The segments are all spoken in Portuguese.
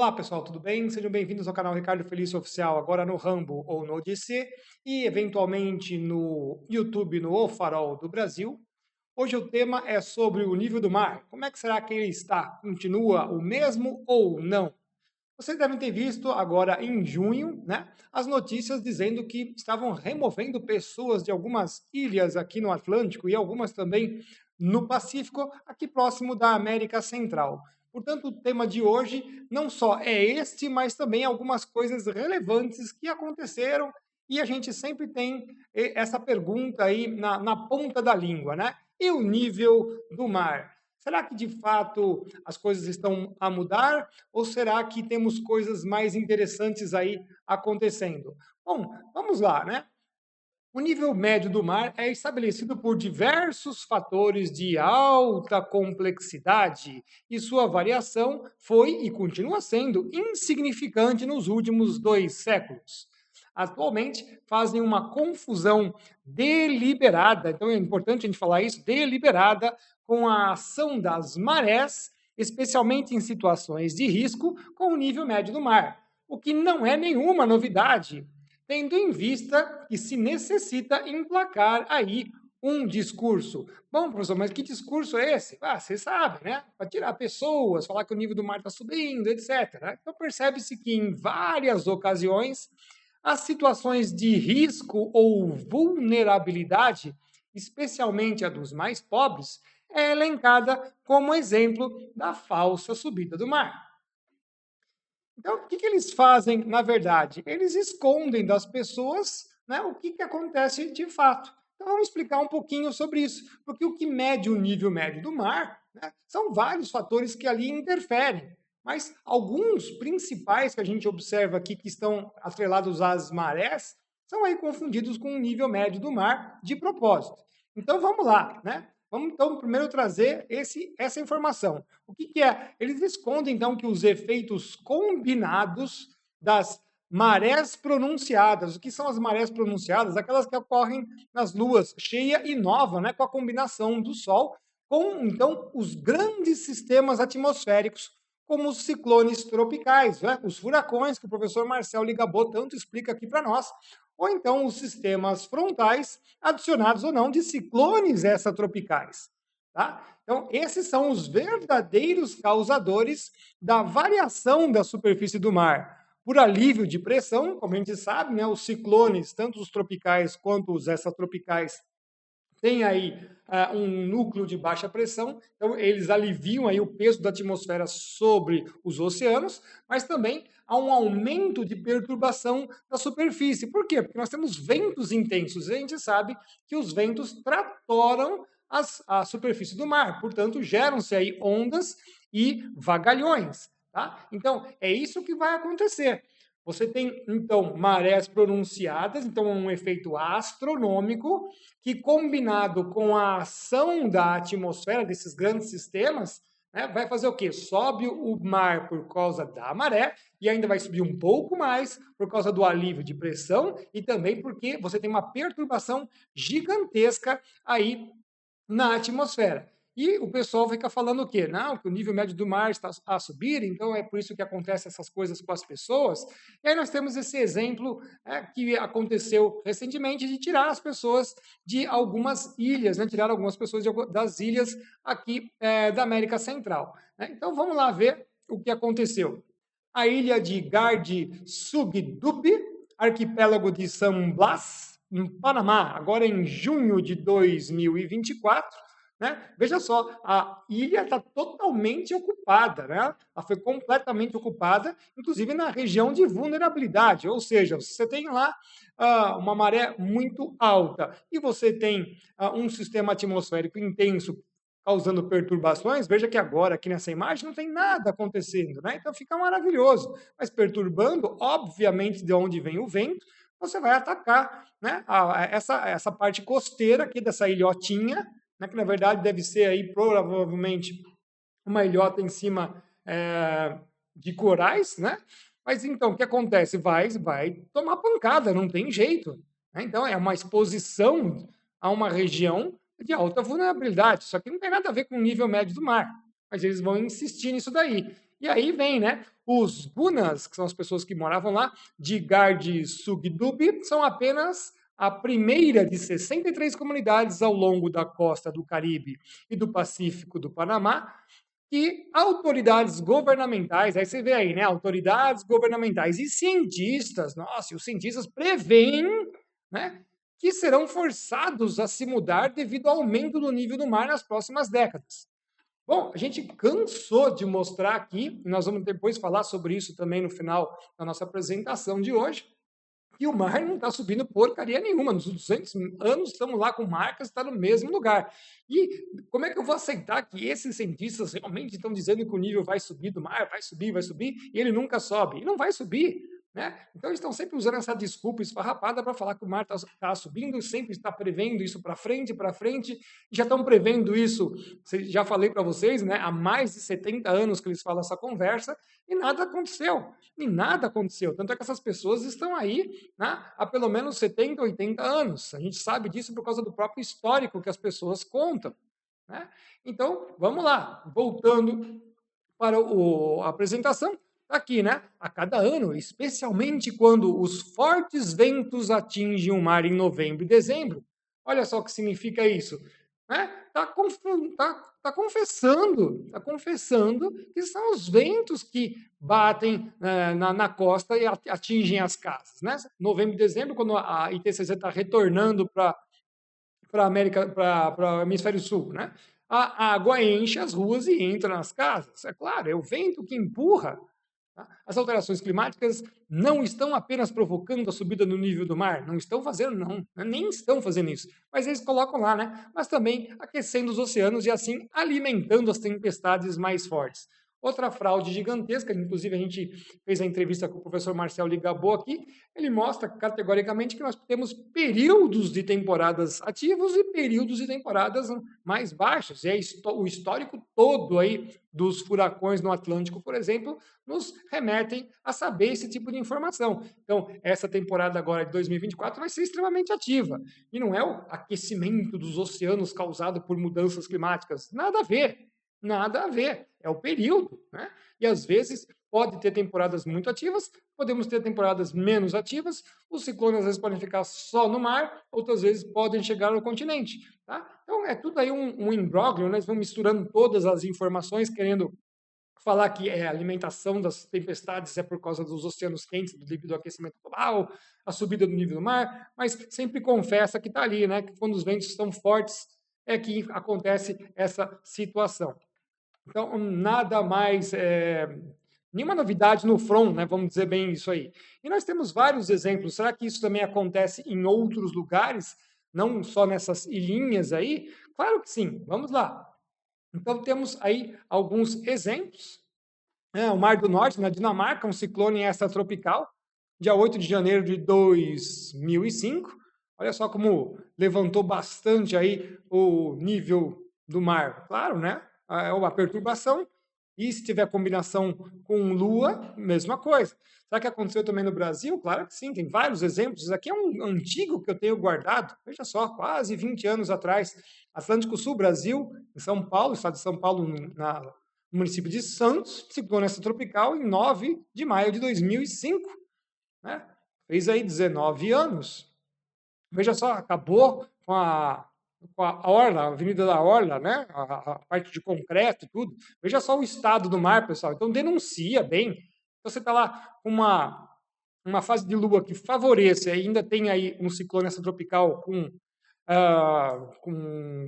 Olá pessoal, tudo bem? Sejam bem-vindos ao canal Ricardo Felício Oficial, agora no Rumble ou no Odissê e eventualmente no YouTube, no O Farol do Brasil. Hoje o tema é sobre o nível do mar. Como é que será que ele está? Continua o mesmo ou não? Vocês devem ter visto agora em junho, né, as notícias dizendo que estavam removendo pessoas de algumas ilhas aqui no Atlântico e algumas também no Pacífico, aqui próximo da América Central. Portanto, o tema de hoje não só é este, mas também algumas coisas relevantes que aconteceram e a gente sempre tem essa pergunta aí na ponta da língua, né? E o nível do mar? Será que de fato as coisas estão a mudar ou será que temos coisas mais interessantes aí acontecendo? Bom, vamos lá, né? O nível médio do mar é estabelecido por diversos fatores de alta complexidade e sua variação foi e continua sendo insignificante nos últimos 2 séculos. Atualmente, fazem uma confusão deliberada, então é importante a gente falar isso, deliberada, com a ação das marés, especialmente em situações de risco, com o nível médio do mar, o que não é nenhuma novidade, tendo em vista que se necessita emplacar aí um discurso. Bom, professor, mas que discurso é esse? Ah, você sabe, né? Para tirar pessoas, falar que o nível do mar está subindo, etc. Então percebe-se que em várias ocasiões as situações de risco ou vulnerabilidade, especialmente a dos mais pobres, é elencada como exemplo da falsa subida do mar. Então, o que eles fazem, na verdade? Eles escondem das pessoas, né, o que acontece de fato. Então, vamos explicar um pouquinho sobre isso, porque o que mede o nível médio do mar, né, são vários fatores que ali interferem, mas alguns principais que a gente observa aqui que estão atrelados às marés são aí confundidos com o nível médio do mar de propósito. Então, vamos lá, né? Vamos então primeiro trazer essa informação. O que é? Eles escondem então que os efeitos combinados das marés pronunciadas. O que são as marés pronunciadas? Aquelas que ocorrem nas luas cheia e nova, né, com a combinação do Sol com então os grandes sistemas atmosféricos, como os ciclones tropicais, né, os furacões que o professor Marcel Ligabot tanto explica aqui para nós, ou então os sistemas frontais adicionados ou não de ciclones extratropicais. Tá? Então, esses são os verdadeiros causadores da variação da superfície do mar. Por alívio de pressão, como a gente sabe, né, os ciclones, tanto os tropicais quanto os extratropicais, têm aí um núcleo de baixa pressão, então eles aliviam aí o peso da atmosfera sobre os oceanos, mas também há um aumento de perturbação da superfície. Por quê? Porque nós temos ventos intensos, e a gente sabe que os ventos tratoram a superfície do mar, portanto, geram-se aí ondas e vagalhões. Tá? Então, é isso que vai acontecer. Você tem, então, marés pronunciadas, então é um efeito astronômico, que combinado com a ação da atmosfera desses grandes sistemas, né, vai fazer o quê? Sobe o mar por causa da maré e ainda vai subir um pouco mais por causa do alívio de pressão e também porque você tem uma perturbação gigantesca aí na atmosfera. E o pessoal fica falando o quê? Não, que o nível médio do mar está a subir, então é por isso que acontecem essas coisas com as pessoas. E aí nós temos esse exemplo que aconteceu recentemente de tirar as pessoas de algumas ilhas, né? Tirar algumas pessoas das ilhas aqui da América Central. Né? Então vamos lá ver o que aconteceu. A ilha de Gardisugdub, arquipélago de San Blas, no Panamá, agora em junho de 2024, né? Veja só, a ilha está totalmente ocupada, né? Ela foi completamente ocupada, inclusive na região de vulnerabilidade, ou seja, você tem lá uma maré muito alta e você tem um sistema atmosférico intenso causando perturbações. Veja que agora, aqui nessa imagem, não tem nada acontecendo, né? Então fica maravilhoso. Mas perturbando, obviamente, de onde vem o vento, você vai atacar, né, essa parte costeira aqui dessa ilhotinha, né, que na verdade deve ser aí provavelmente uma ilhota em cima de corais, né? Mas então, o que acontece? Vai tomar pancada, não tem jeito. Né? Então, é uma exposição a uma região de alta vulnerabilidade. Só que não tem nada a ver com o nível médio do mar. Mas eles vão insistir nisso daí. E aí vem, né? Os Bunas, que são as pessoas que moravam lá, de Gard Sugdub, são apenas a primeira de 63 comunidades ao longo da costa do Caribe e do Pacífico do Panamá, que autoridades governamentais, aí você vê aí, né? Autoridades governamentais e cientistas, nossa, e os cientistas preveem, né, que serão forçados a se mudar devido ao aumento do nível do mar nas próximas décadas. Bom, a gente cansou de mostrar aqui, e nós vamos depois falar sobre isso também no final da nossa apresentação de hoje, que o mar não está subindo porcaria nenhuma. Nos 200 anos estamos lá com marcas, está no mesmo lugar. E como é que eu vou aceitar que esses cientistas realmente estão dizendo que o nível vai subir do mar, vai subir, e ele nunca sobe? E não vai subir. Né? Então, eles estão sempre usando essa desculpa esfarrapada para falar que o mar está subindo, sempre está prevendo isso para frente, já estão prevendo isso, já falei para vocês, né, há mais de 70 anos que eles falam essa conversa, e nada aconteceu. E nada aconteceu. Tanto é que essas pessoas estão aí, né, há pelo menos 70, 80 anos. A gente sabe disso por causa do próprio histórico que as pessoas contam. Né? Então, vamos lá, voltando para a apresentação, tá aqui, né? A cada ano, especialmente quando os fortes ventos atingem o mar em novembro e dezembro. Olha só o que significa isso. Né? Tá confessando que são os ventos que batem na costa e atingem as casas. Né? Novembro e dezembro, quando a ITCZ está retornando para América, para o hemisfério sul, né? A água enche as ruas e entra nas casas. É claro, é o vento que empurra. Tá? As alterações climáticas não estão apenas provocando a subida no nível do mar, não estão fazendo, não, nem estão fazendo isso, mas eles colocam lá, né? Mas também aquecendo os oceanos e assim alimentando as tempestades mais fortes. Outra fraude gigantesca, inclusive a gente fez a entrevista com o professor Marcel Ligabou aqui, ele mostra categoricamente que nós temos períodos de temporadas ativos e períodos de temporadas mais baixos. E o histórico todo aí dos furacões no Atlântico, por exemplo, nos remetem a saber esse tipo de informação. Então, essa temporada agora de 2024 vai ser extremamente ativa. E não é o aquecimento dos oceanos causado por mudanças climáticas. Nada a ver. Nada a ver. É o período. Né? E às vezes pode ter temporadas muito ativas, podemos ter temporadas menos ativas. Os ciclones às vezes podem ficar só no mar, outras vezes podem chegar ao continente. Tá? Então é tudo aí um imbróglio, né? Eles vão misturando todas as informações, querendo falar que a alimentação das tempestades é por causa dos oceanos quentes, devido ao aquecimento global, a subida do nível do mar, mas sempre confessa que está ali, né? Que quando os ventos estão fortes é que acontece essa situação. Então, nada mais, nenhuma novidade no front, né? Vamos dizer bem isso aí. E nós temos vários exemplos. Será que isso também acontece em outros lugares, não só nessas ilhinhas aí? Claro que sim. Vamos lá. Então, temos aí alguns exemplos. O Mar do Norte, na Dinamarca, um ciclone extratropical, dia 8 de janeiro de 2005. Olha só como levantou bastante aí o nível do mar. Claro, né? É uma perturbação. E se tiver combinação com Lua, mesma coisa. Será que aconteceu também no Brasil? Claro que sim, tem vários exemplos. Isso aqui é um antigo que eu tenho guardado, veja só, quase 20 anos atrás. Atlântico Sul, Brasil, em São Paulo, estado de São Paulo, no município de Santos, ciclone tropical em 9 de maio de 2005. Né? Fez aí 19 anos. Veja só, acabou com a Orla, a Avenida da Orla, né? A parte de concreto e tudo. Veja só o estado do mar, pessoal. Então denuncia bem. Então, você está lá com uma fase de lua que favorece, ainda tem aí um ciclone extratropical com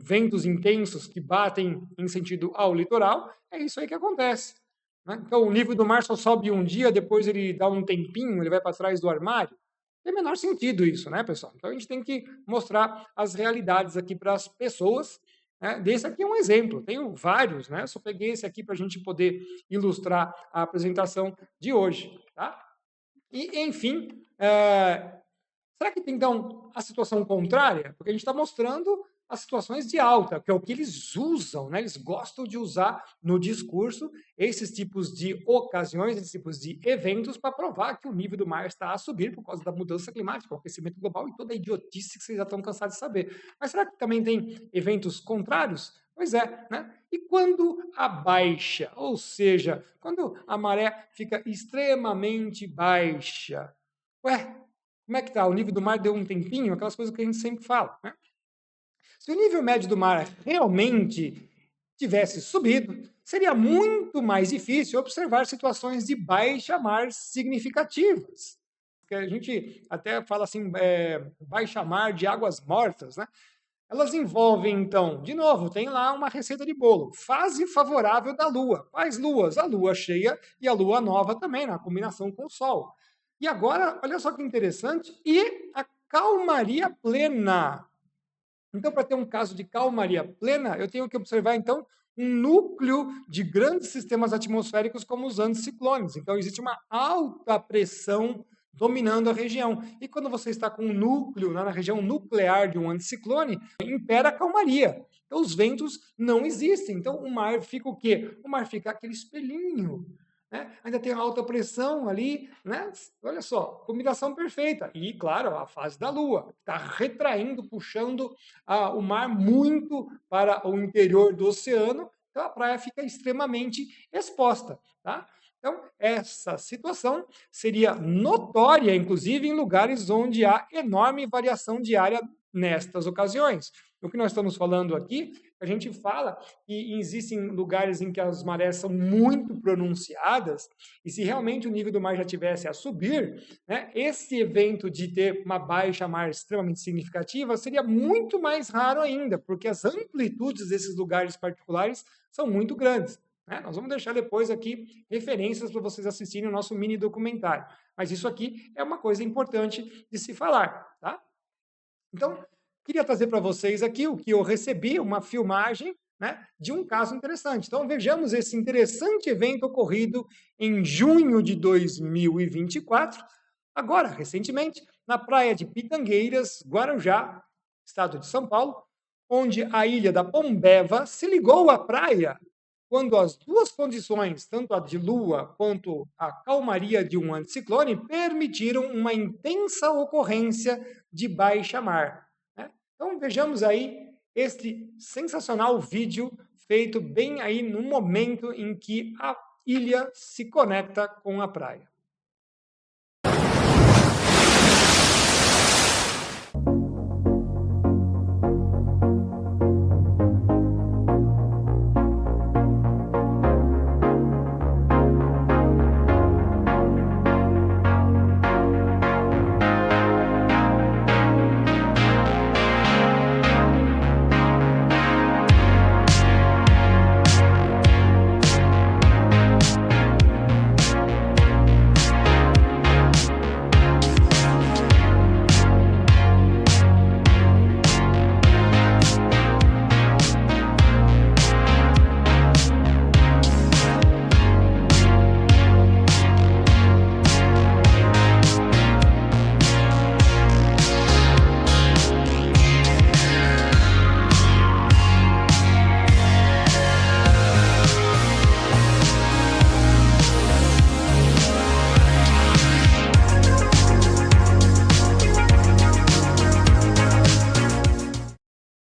ventos intensos que batem em sentido ao litoral, é isso aí que acontece. Né? Então, o nível do mar só sobe um dia, depois ele dá um tempinho, ele vai para trás do armário. Tem menor sentido isso, né, pessoal? Então, a gente tem que mostrar as realidades aqui para as pessoas. Né? Desse aqui é um exemplo, tenho vários, né? Só peguei esse aqui para a gente poder ilustrar a apresentação de hoje. Tá? E, enfim, será que tem, então, a situação contrária? Porque a gente está mostrando as situações de alta, que é o que eles usam, né? Eles gostam de usar no discurso esses tipos de ocasiões, esses tipos de eventos para provar que o nível do mar está a subir por causa da mudança climática, o aquecimento global e toda a idiotice que vocês já estão cansados de saber. Mas será que também tem eventos contrários? Pois é, né? E quando a baixa, ou seja, quando a maré fica extremamente baixa, ué, como é que tá? O nível do mar deu um tempinho? Aquelas coisas que a gente sempre fala, né? Se o nível médio do mar realmente tivesse subido, seria muito mais difícil observar situações de baixa mar significativas. Que a gente até fala assim, baixa mar de águas mortas, né? Elas envolvem, então, de novo, tem lá uma receita de bolo. Fase favorável da Lua. Quais luas? A Lua cheia e a Lua nova também, na combinação com o Sol. E agora, olha só que interessante, e a calmaria plena. Então, para ter um caso de calmaria plena, eu tenho que observar, então, um núcleo de grandes sistemas atmosféricos como os anticiclones. Então, existe uma alta pressão dominando a região. E quando você está com um núcleo, na região nuclear de um anticiclone, impera a calmaria. Então, os ventos não existem. Então, o mar fica o quê? O mar fica aquele espelhinho, né? Ainda tem alta pressão ali, né? Olha só, combinação perfeita. E, claro, a fase da Lua está retraindo, puxando o mar muito para o interior do oceano, então a praia fica extremamente exposta, tá? Então, essa situação seria notória, inclusive, em lugares onde há enorme variação diária nestas ocasiões. O que nós estamos falando aqui, a gente fala que existem lugares em que as marés são muito pronunciadas, e se realmente o nível do mar já tivesse a subir, né, esse evento de ter uma baixa mar extremamente significativa seria muito mais raro ainda, porque as amplitudes desses lugares particulares são muito grandes. Né? Nós vamos deixar depois aqui referências para vocês assistirem o nosso mini documentário. Mas isso aqui é uma coisa importante de se falar. Tá? Então, queria trazer para vocês aqui o que eu recebi, uma filmagem, né, de um caso interessante. Então, vejamos esse interessante evento ocorrido em junho de 2024, agora, recentemente, na praia de Pitangueiras, Guarujá, estado de São Paulo, onde a ilha da Pombeva se ligou à praia quando as duas condições, tanto a de lua quanto a calmaria de um anticiclone, permitiram uma intensa ocorrência de baixa mar. Né? Então vejamos aí este sensacional vídeo feito bem aí no momento em que a ilha se conecta com a praia.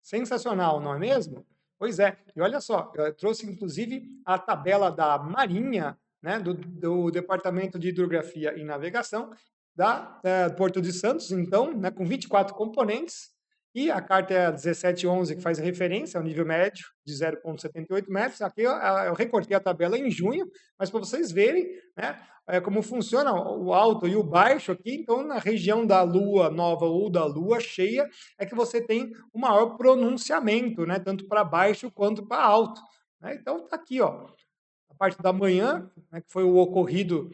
Sensacional, não é mesmo? Pois é, e olha só, eu trouxe inclusive a tabela da Marinha, né, do Departamento de Hidrografia e Navegação, do Porto de Santos, então, né, com 24 componentes, e a carta é a 1711, que faz referência ao nível médio de 0,78 metros. Aqui eu recortei a tabela em junho, mas para vocês verem, né, como funciona o alto e o baixo aqui. Então, na região da lua nova ou da lua cheia, é que você tem o maior pronunciamento, né, tanto para baixo quanto para alto. Né? Então, está aqui, ó, a parte da manhã, né, que foi o ocorrido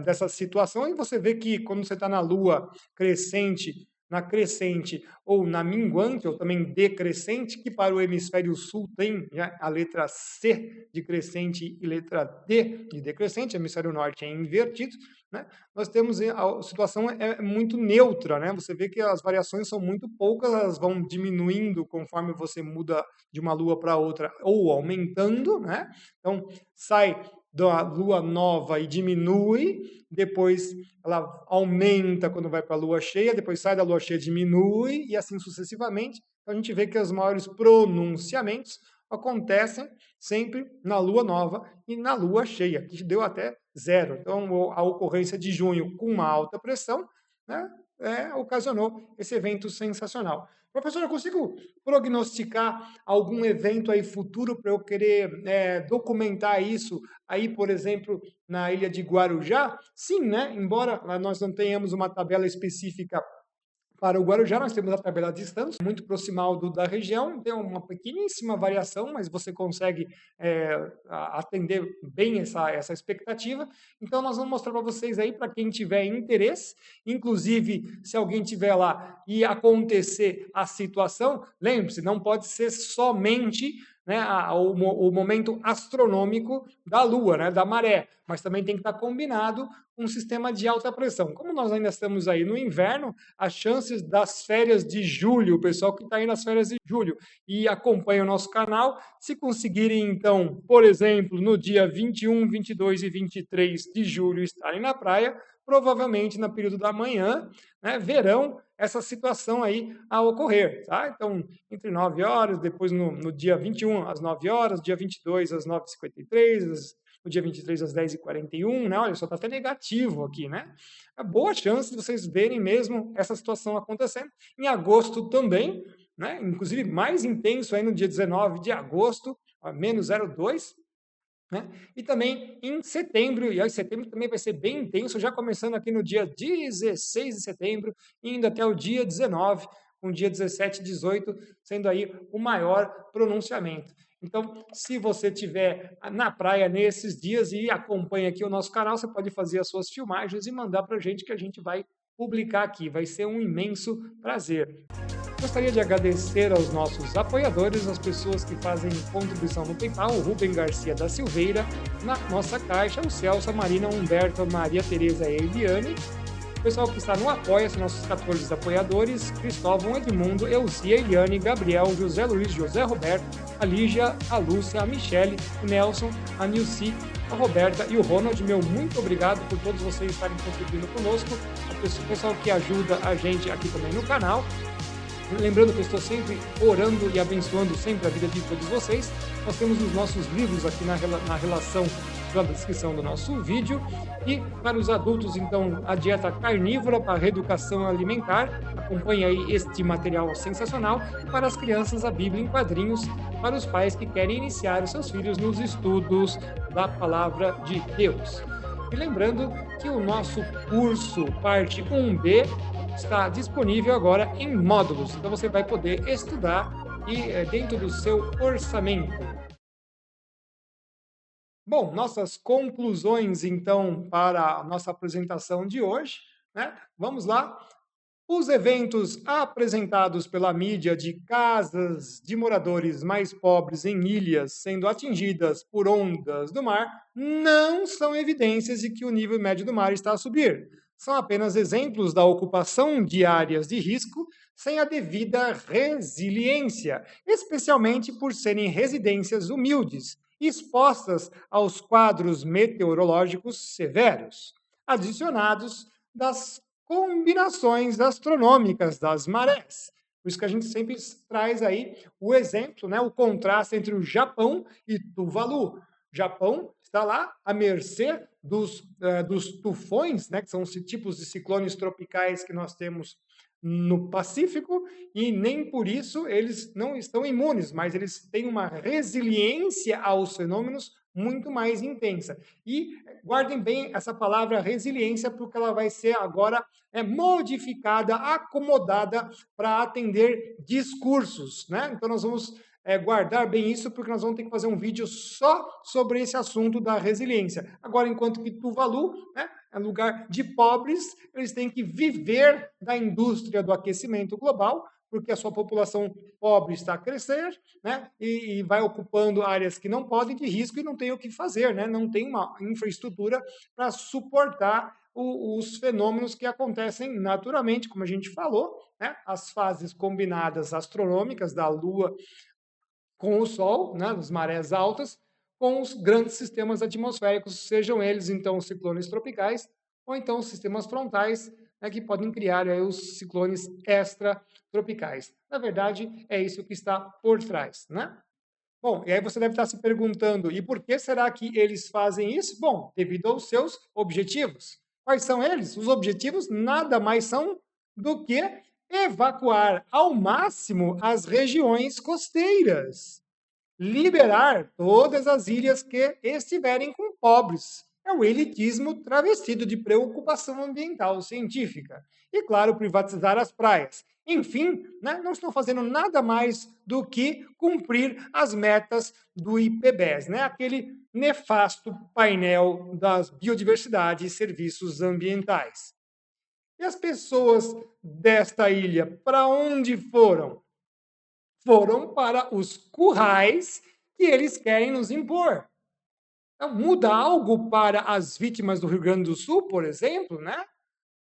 dessa situação, e você vê que quando você está na lua crescente, na crescente ou na minguante, ou também decrescente, que para o hemisfério sul tem, né, a letra C de crescente e letra D de decrescente, o hemisfério norte é invertido, né? Nós temos a situação é muito neutra, né? Você vê que as variações são muito poucas, elas vão diminuindo conforme você muda de uma lua para outra ou aumentando, né? Então sai da lua nova e diminui, depois ela aumenta quando vai para a lua cheia, depois sai da lua cheia, diminui, e assim sucessivamente. Então a gente vê que os maiores pronunciamentos acontecem sempre na lua nova e na lua cheia, que deu até zero. Então a ocorrência de junho com uma alta pressão, né, ocasionou esse evento sensacional. Professor, eu consigo prognosticar algum evento aí futuro para eu querer documentar isso aí, por exemplo, na ilha de Guarujá? Sim, né? Embora nós não tenhamos uma tabela específica para o Guarujá, nós temos a tabela de distância, muito proximal da região, tem uma pequeníssima variação, mas você consegue atender bem essa expectativa. Então, nós vamos mostrar para vocês aí, para quem tiver interesse, inclusive, se alguém tiver lá e acontecer a situação, lembre-se, não pode ser somente, né, o momento astronômico da Lua, né, da maré, mas também tem que estar combinado com um sistema de alta pressão. Como nós ainda estamos aí no inverno, as chances das férias de julho, o pessoal que está aí nas férias de julho e acompanha o nosso canal, se conseguirem, então, por exemplo, no dia 21, 22 e 23 de julho estarem na praia, provavelmente no período da manhã, né, verão essa situação aí a ocorrer, tá? Então, entre 9 horas, depois no dia 21 às 9 horas, dia 22 às 9h53, no dia 23 às 10h41, né? Olha, só está até negativo aqui, né? É boa chance de vocês verem mesmo essa situação acontecendo. Em agosto também, né? Inclusive mais intenso aí no dia 19 de agosto, menos 0,2, né? E também em setembro, e aí setembro também vai ser bem intenso, já começando aqui no dia 16 de setembro, indo até o dia 19, com o dia 17 e 18 sendo aí o maior pronunciamento. Então, se você estiver na praia nesses dias e acompanha aqui o nosso canal, você pode fazer as suas filmagens e mandar para a gente, que a gente vai publicar aqui. Vai ser um imenso prazer. Gostaria de agradecer aos nossos apoiadores, as pessoas que fazem contribuição no PayPal, o Rubem Garcia da Silveira, na nossa caixa, o Celso, a Marina, o Humberto, a Maria Tereza e a Eliane, o pessoal que está no Apoia-se, nossos 14 apoiadores, Cristóvão, Edmundo, Elzia, Eliane, Gabriel, José Luiz, José Roberto, a Lígia, a Lúcia, a Michele, o Nelson, a Nilci, a Roberta e o Ronald. Meu muito obrigado por todos vocês estarem contribuindo conosco, o pessoal que ajuda a gente aqui também no canal. Lembrando que eu estou sempre orando e abençoando sempre a vida de todos vocês. Nós temos os nossos livros aqui na relação da descrição do nosso vídeo. E para os adultos, então, a dieta carnívora para a reeducação alimentar. Acompanhe aí este material sensacional. E para as crianças, a Bíblia em quadrinhos, para os pais que querem iniciar os seus filhos nos estudos da Palavra de Deus. E lembrando que o nosso curso parte 1B está disponível agora em módulos, então você vai poder estudar e dentro do seu orçamento. Bom, nossas conclusões então para a nossa apresentação de hoje, né? Vamos lá. Os eventos apresentados pela mídia de casas de moradores mais pobres em ilhas sendo atingidas por ondas do mar não são evidências de que o nível médio do mar está a subir. São apenas exemplos da ocupação de áreas de risco sem a devida resiliência, especialmente por serem residências humildes, expostas aos quadros meteorológicos severos, adicionados das combinações astronômicas das marés. Por isso que a gente sempre traz aí o exemplo, né, o contraste entre o Japão e Tuvalu. O Japão está lá à mercê dos tufões, né, que são os tipos de ciclones tropicais que nós temos no Pacífico, e nem por isso eles não estão imunes, mas eles têm uma resiliência aos fenômenos muito mais intensa. E guardem bem essa palavra resiliência, porque ela vai ser agora modificada, acomodada para atender discursos, né? Então nós vamos guardar bem isso, porque nós vamos ter que fazer um vídeo só sobre esse assunto da resiliência. Agora, enquanto que Tuvalu, né, é um lugar de pobres, eles têm que viver da indústria do aquecimento global, porque a sua população pobre está a crescer, né, e vai ocupando áreas que não podem de risco e não tem o que fazer, né, não tem uma infraestrutura para suportar os fenômenos que acontecem naturalmente, como a gente falou, né, as fases combinadas astronômicas da Lua com o Sol, né, as marés altas, com os grandes sistemas atmosféricos, sejam eles, então, os ciclones tropicais ou, então, os sistemas frontais, né, que podem criar aí, os ciclones extratropicais. Na verdade, é isso que está por trás, né? Bom, e aí você deve estar se perguntando, e por que será que eles fazem isso? Bom, devido aos seus objetivos. Quais são eles? Os objetivos nada mais são do que evacuar ao máximo as regiões costeiras, liberar todas as ilhas que estiverem com pobres. É o elitismo travestido de preocupação ambiental científica. E, claro, privatizar as praias. Enfim, né, não estão fazendo nada mais do que cumprir as metas do IPBES, né, aquele nefasto painel das biodiversidade e serviços ambientais. E as pessoas desta ilha, para onde foram? Foram para os currais que eles querem nos impor. Então, muda algo para as vítimas do Rio Grande do Sul, por exemplo, né?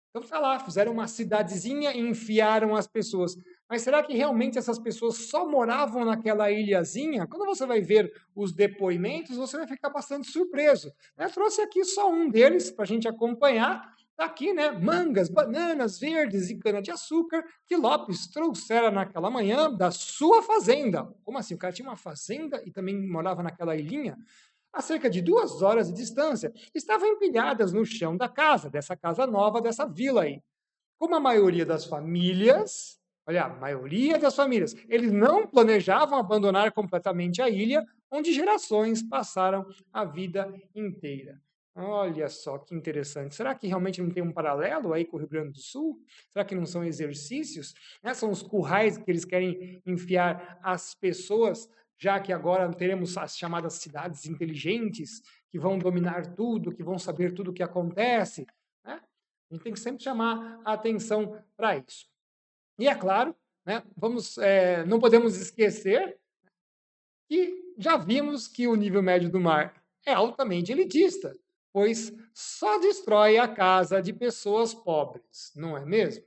Então, tá lá, fizeram uma cidadezinha e enfiaram as pessoas. Mas será que realmente essas pessoas só moravam naquela ilhazinha? Quando você vai ver os depoimentos, você vai ficar bastante surpreso. Eu trouxe aqui só um deles para a gente acompanhar. Está aqui, né? Mangas, bananas verdes e cana-de-açúcar que Lopes trouxera naquela manhã da sua fazenda. Como assim? O cara tinha uma fazenda e também morava naquela ilhinha? A cerca de 2 horas de distância, estavam empilhadas no chão da casa, dessa casa nova, dessa vila aí. Como a maioria das famílias, olha, a maioria das famílias, eles não planejavam abandonar completamente a ilha, onde gerações passaram a vida inteira. Olha só que interessante. Será que realmente não tem um paralelo aí com o Rio Grande do Sul? Será que não são exercícios? Né? São os currais que eles querem enfiar as pessoas, já que agora teremos as chamadas cidades inteligentes, que vão dominar tudo, que vão saber tudo o que acontece, né? A gente tem que sempre chamar a atenção para isso. E é claro, né, não podemos esquecer que já vimos que o nível médio do mar é altamente elitista, pois só destrói a casa de pessoas pobres, não é mesmo?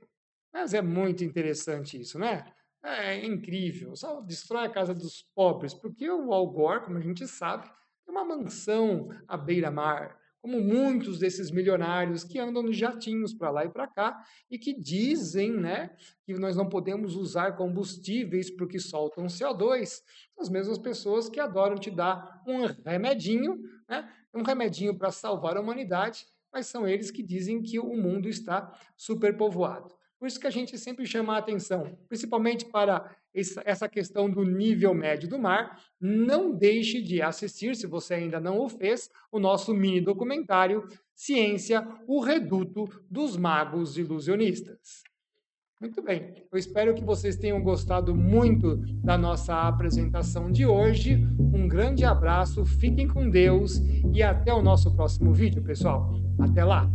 Mas é muito interessante isso, né? É incrível, só destrói a casa dos pobres, porque o Al Gore, como a gente sabe, tem uma mansão à beira-mar, como muitos desses milionários que andam nos jatinhos para lá e para cá e que dizem, né, que nós não podemos usar combustíveis porque soltam CO2. As mesmas pessoas que adoram te dar um remedinho, né, um remedinho para salvar a humanidade, mas são eles que dizem que o mundo está superpovoado. Por isso que a gente sempre chama a atenção, principalmente para essa questão do nível médio do mar. Não deixe de assistir, se você ainda não o fez, o nosso mini documentário Ciência, o Reduto dos Magos Ilusionistas. Muito bem, eu espero que vocês tenham gostado muito da nossa apresentação de hoje. Um grande abraço, fiquem com Deus e até o nosso próximo vídeo, pessoal. Até lá!